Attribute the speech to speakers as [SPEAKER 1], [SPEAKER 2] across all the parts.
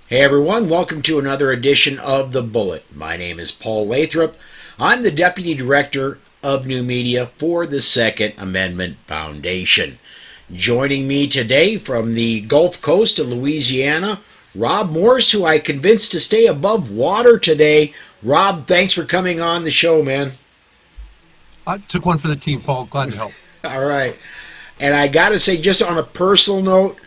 [SPEAKER 1] Hey everyone, welcome to another edition of The Bullet. My name is Paul Lathrop. I'm the Deputy Director of New Media for the Second Amendment Foundation. Joining me today from the Gulf Coast of Louisiana, Rob Morse, who I convinced to stay above water today. Rob, thanks for coming on the show, man.
[SPEAKER 2] I took one for the team, Paul. Glad to help.
[SPEAKER 1] All right. And I got to say, just on a personal note,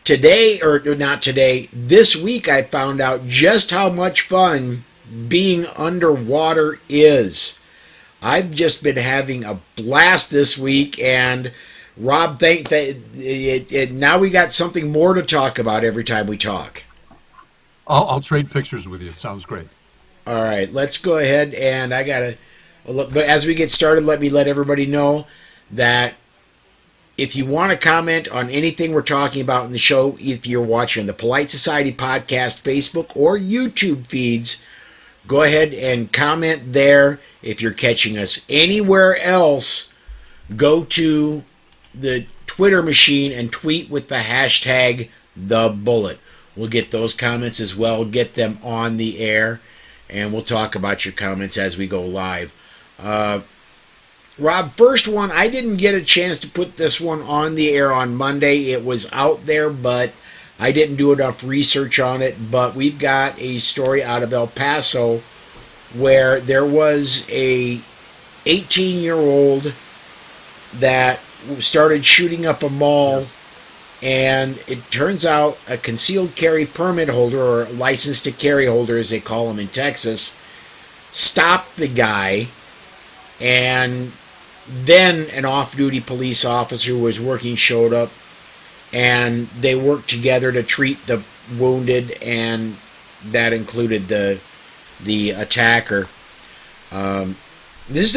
[SPEAKER 1] today, or not today, this week I found out just how much fun being underwater is. I've just been having a blast this week, and Rob, think that now we got something more to talk about every time we talk.
[SPEAKER 2] I'll trade pictures with you. It sounds great.
[SPEAKER 1] All right, let's go ahead, and but as we get started, let everybody know that if you want to comment on anything we're talking about in the show, if you're watching the Polite Society Podcast Facebook or YouTube feeds, go ahead and comment there. If you're catching us anywhere else, go to the Twitter machine and tweet with the hashtag #TheBullet. We'll get those comments as well, get them on the air, and we'll talk about your comments as we go live. Rob, first one, I didn't get a chance to put this one on the air on Monday. It was out there, but I didn't do enough research on it. But we've got a story out of El Paso where there was a 18-year-old that started shooting up a mall,
[SPEAKER 2] Yes.
[SPEAKER 1] and it turns out a concealed carry permit holder, or license to carry holder as they call them in Texas, stopped the guy, and then an off-duty police officer who was working showed up, and they worked together to treat the wounded, and that included the attacker. This is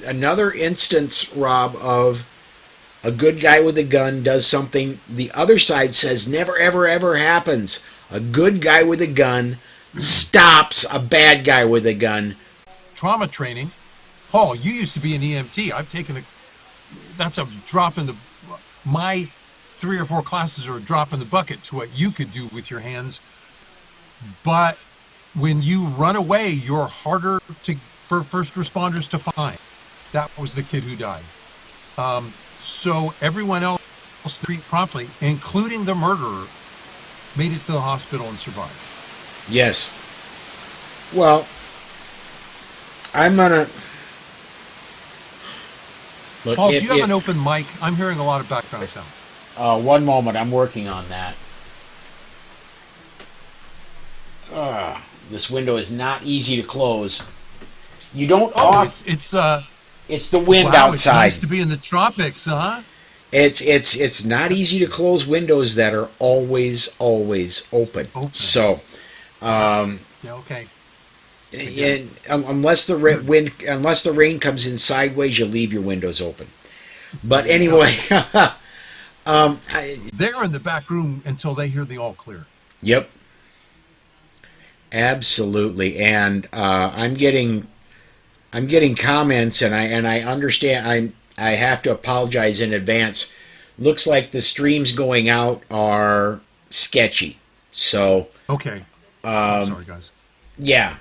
[SPEAKER 1] another instance, Rob, of a good guy with a gun does something the other side says never, ever, ever happens. A good guy with a gun stops a bad guy with a gun.
[SPEAKER 2] Trauma training. Paul, you used to be an EMT. That's a drop in my 3 or 4 classes are a drop in the bucket to what you could do with your hands. But when you run away, you're harder for first responders to find. That was the kid who died. So everyone else treated promptly, including the murderer, made it to the hospital and survived.
[SPEAKER 1] Yes. Well, I'm gonna... Look,
[SPEAKER 2] Paul, do you have an open mic? I'm hearing a lot of background sound.
[SPEAKER 1] One moment, I'm working on that. This window is not easy to close. You don't
[SPEAKER 2] It's
[SPEAKER 1] It's the wind
[SPEAKER 2] wow,
[SPEAKER 1] outside.
[SPEAKER 2] It's nice to be in the tropics, huh?
[SPEAKER 1] It's not easy to close windows that are always open. So,
[SPEAKER 2] Yeah, okay.
[SPEAKER 1] unless the rain comes in sideways, you leave your windows open. But anyway,
[SPEAKER 2] They're in the back room until they hear the all clear.
[SPEAKER 1] Yep, absolutely. And I'm getting comments, and I understand. I have to apologize in advance. Looks like the streams going out are sketchy. So
[SPEAKER 2] Okay. Sorry, guys.
[SPEAKER 1] yeah.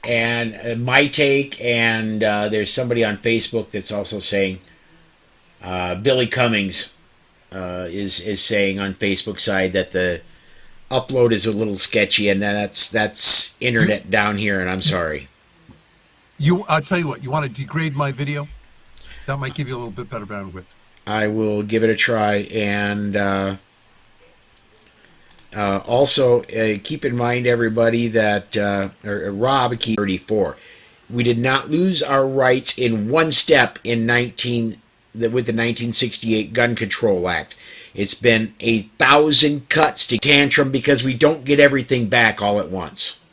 [SPEAKER 1] And my take, and there's somebody on Facebook that's also saying, Billy Cummings is saying on Facebook side that the upload is a little sketchy, and that's internet down here, and I'm sorry.
[SPEAKER 2] I'll tell you what. You want to degrade my video? That might give you a little bit better bandwidth.
[SPEAKER 1] I will give it a try, and also keep in mind, everybody, that Rob, key 34. We did not lose our rights in one step with the 1968 Gun Control Act. It's been 1,000 cuts to tantrum because we don't get everything back all at once.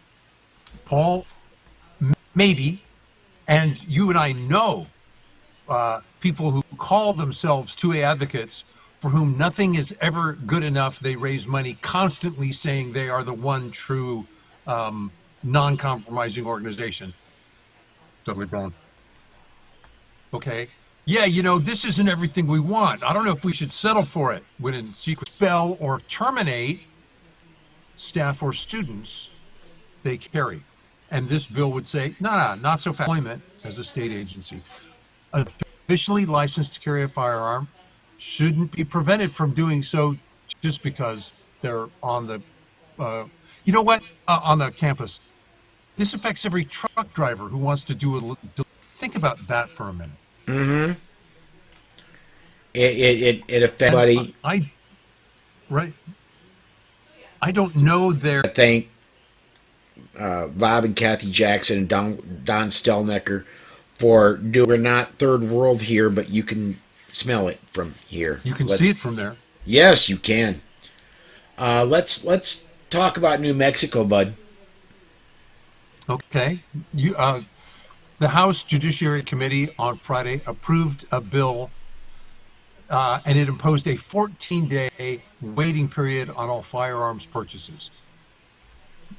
[SPEAKER 2] Paul, maybe, and you and I know people who call themselves 2A advocates for whom nothing is ever good enough. They raise money constantly saying they are the one true non-compromising organization. Totally wrong. Okay. yeah, this isn't everything we want. I don't know if we should settle for it. When in secret expel or terminate staff or students they carry. And this bill would say, no, no, not so fast. Employment as a state agency. Officially licensed to carry a firearm shouldn't be prevented from doing so just because they're on the, uh, on the campus. This affects every truck driver who wants to do a. Think about that for a minute.
[SPEAKER 1] Mm-hmm. It affects
[SPEAKER 2] And
[SPEAKER 1] everybody.
[SPEAKER 2] right, I don't know their.
[SPEAKER 1] I thank Bob and Kathy Jackson and Don Stelnecker for doing. We're not third world here, but you can smell it from here.
[SPEAKER 2] You can see it
[SPEAKER 1] Let's.
[SPEAKER 2] from there.
[SPEAKER 1] Yes, you can. Let's talk about New Mexico, bud.
[SPEAKER 2] Okay, the House Judiciary Committee on Friday approved a bill, and it imposed a 14-day waiting period on all firearms purchases.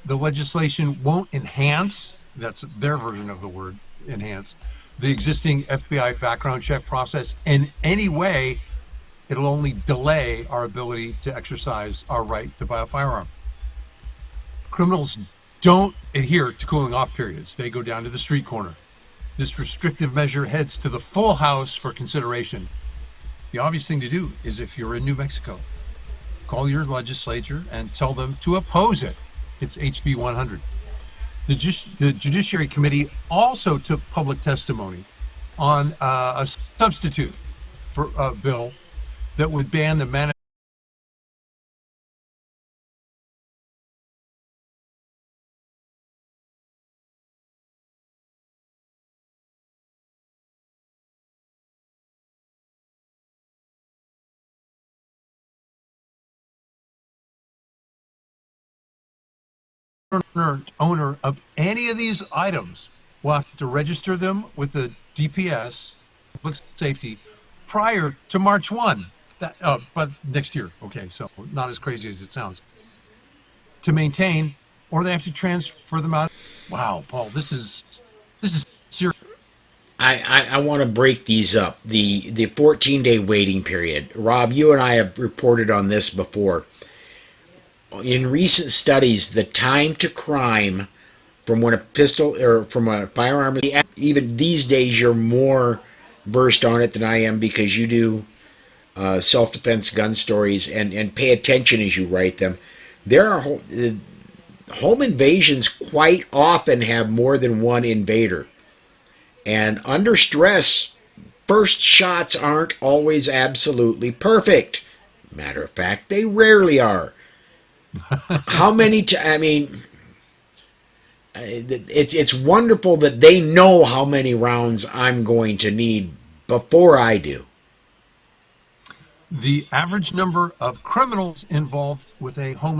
[SPEAKER 2] The legislation won't enhance, that's their version of the word enhance, the existing FBI background check process in any way. It'll only delay our ability to exercise our right to buy a firearm. Criminals don't adhere to cooling off periods. They go down to the street corner. This restrictive measure heads to the full House for consideration. The obvious thing to do is, if you're in New Mexico, call your legislature and tell them to oppose it. It's HB 100. The Judiciary Committee also took public testimony on a substitute for a bill that would ban the manufacture owner of any of these items will have to register them with the DPS, public safety, prior to March 1. But next year. Okay, so not as crazy as it sounds. To maintain, or they have to transfer them out. Wow, Paul, this is serious.
[SPEAKER 1] I want to break these up. The 14-day waiting period. Rob, you and I have reported on this before. In recent studies, the time to crime from when a pistol or from a firearm, even these days, you're more versed on it than I am because you do self-defense gun stories and pay attention as you write them. There are home invasions quite often have more than one invader. And under stress, first shots aren't always absolutely perfect. Matter of fact, they rarely are. How many? I mean, it's wonderful that they know how many rounds I'm going to need before I do.
[SPEAKER 2] The average number of criminals involved with a home